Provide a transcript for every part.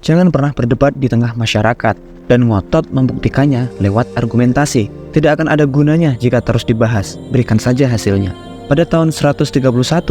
jangan pernah berdebat di tengah masyarakat dan ngotot membuktikannya lewat argumentasi. Tidak akan ada gunanya jika terus dibahas, berikan saja hasilnya. Pada tahun 131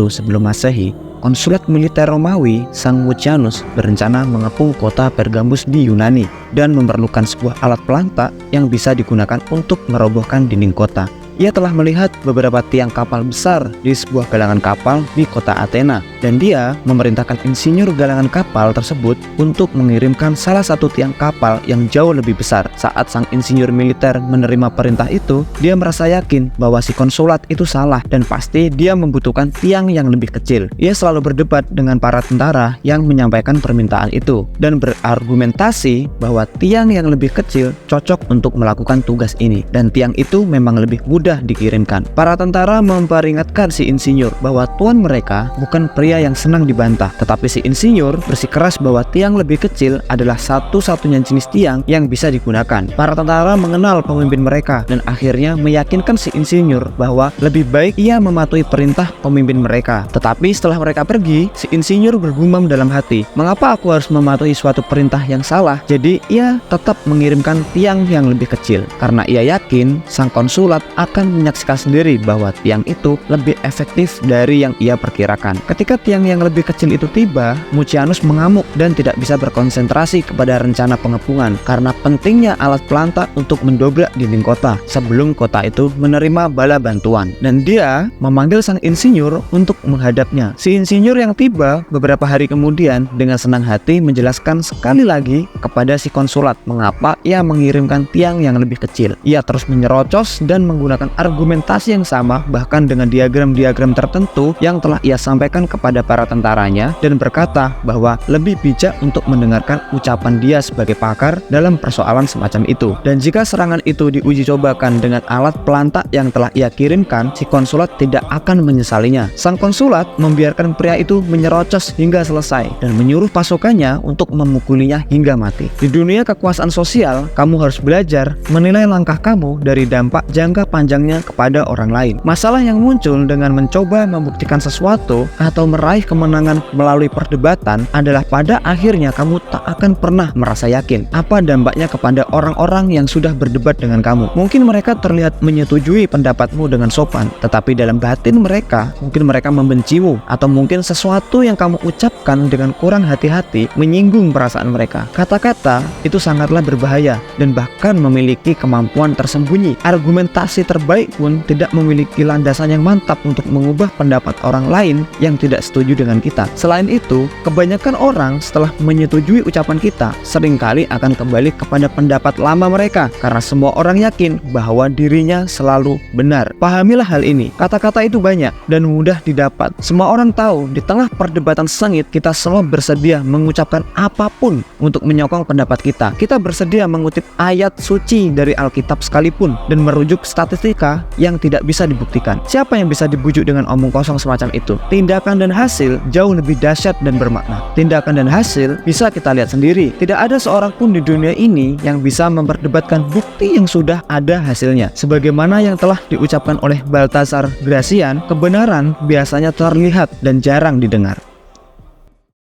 sebelum Masehi, konsulat militer Romawi, Sang Mucianus, berencana mengepung kota Pergamus di Yunani dan memerlukan sebuah alat pelanta yang bisa digunakan untuk merobohkan dinding kota. Ia telah melihat beberapa tiang kapal besar di sebuah galangan kapal di kota Athena, dan dia memerintahkan insinyur galangan kapal tersebut untuk mengirimkan salah satu tiang kapal yang jauh lebih besar. Saat sang insinyur militer menerima perintah itu, dia merasa yakin bahwa si konsulat itu salah dan pasti dia membutuhkan tiang yang lebih kecil. Ia selalu berdebat dengan para tentara yang menyampaikan permintaan itu dan berargumentasi bahwa tiang yang lebih kecil cocok untuk melakukan tugas ini, dan tiang itu memang lebih mudah dikirimkan. Para tentara memperingatkan si insinyur bahwa tuan mereka bukan pria yang senang dibantah, tetapi si insinyur bersikeras bahwa tiang lebih kecil adalah satu-satunya jenis tiang yang bisa digunakan. Para tentara mengenal pemimpin mereka dan akhirnya meyakinkan si insinyur bahwa lebih baik ia mematuhi perintah pemimpin mereka. Tetapi setelah mereka pergi, si insinyur bergumam dalam hati, mengapa aku harus mematuhi suatu perintah yang salah? Jadi ia tetap mengirimkan tiang yang lebih kecil karena ia yakin sang konsulat akan menyaksikan sendiri bahwa tiang itu lebih efektif dari yang ia perkirakan. Ketika tiang yang lebih kecil itu tiba, Mucianus mengamuk dan tidak bisa berkonsentrasi kepada rencana pengepungan karena pentingnya alat pelanta untuk mendobrak dinding kota sebelum kota itu menerima bala bantuan, dan dia memanggil sang insinyur untuk menghadapnya. Si insinyur yang tiba beberapa hari kemudian dengan senang hati menjelaskan sekali lagi kepada si konsulat mengapa ia mengirimkan tiang yang lebih kecil. Ia terus menyerocos dan menggunakan argumentasi yang sama, bahkan dengan diagram-diagram tertentu yang telah ia sampaikan kepada para tentaranya, dan berkata bahwa lebih bijak untuk mendengarkan ucapan dia sebagai pakar dalam persoalan semacam itu. Dan jika serangan itu diuji cobakan dengan alat pelanta yang telah ia kirimkan, si konsulat tidak akan menyesalinya. Sang konsulat membiarkan pria itu menyerocos hingga selesai dan menyuruh pasukannya untuk memukulinya hingga mati. Di dunia kekuasaan sosial, kamu harus belajar menilai langkah kamu dari dampak jangka panjangnya kepada orang lain. Masalah yang muncul dengan mencoba membuktikan sesuatu atau meraih kemenangan melalui perdebatan adalah pada akhirnya kamu tak akan pernah merasa yakin apa dampaknya kepada orang-orang yang sudah berdebat dengan kamu. Mungkin mereka terlihat menyetujui pendapatmu dengan sopan, tetapi dalam batin mereka, mungkin mereka membencimu, atau mungkin sesuatu yang kamu ucapkan dengan kurang hati-hati menyinggung perasaan mereka. Kata-kata itu sangatlah berbahaya dan bahkan memiliki kemampuan tersembunyi. Argumentasi terbaik pun tidak memiliki landasan yang mantap untuk mengubah pendapat orang lain yang tidak setuju dengan kita. Selain itu, kebanyakan orang setelah menyetujui ucapan kita seringkali akan kembali kepada pendapat lama mereka karena semua orang yakin bahwa dirinya selalu benar. Pahamilah hal ini. Kata-kata itu banyak dan mudah didapat. Semua orang tahu di tengah perdebatan sengit kita semua bersedia mengucapkan apapun untuk menyokong pendapat kita. Kita bersedia mengutip ayat suci dari Alkitab sekalipun dan merujuk statistika yang tidak bisa dibuktikan. Siapa yang bisa dibujuk dengan omong kosong semacam itu? Tindakan dan hasil jauh lebih dahsyat dan bermakna. Tindakan dan hasil bisa kita lihat sendiri. Tidak ada seorang pun di dunia ini yang bisa memperdebatkan bukti yang sudah ada hasilnya. Sebagaimana yang telah diucapkan oleh Baltasar Gracian, kebenaran biasanya terlihat dan jarang didengar.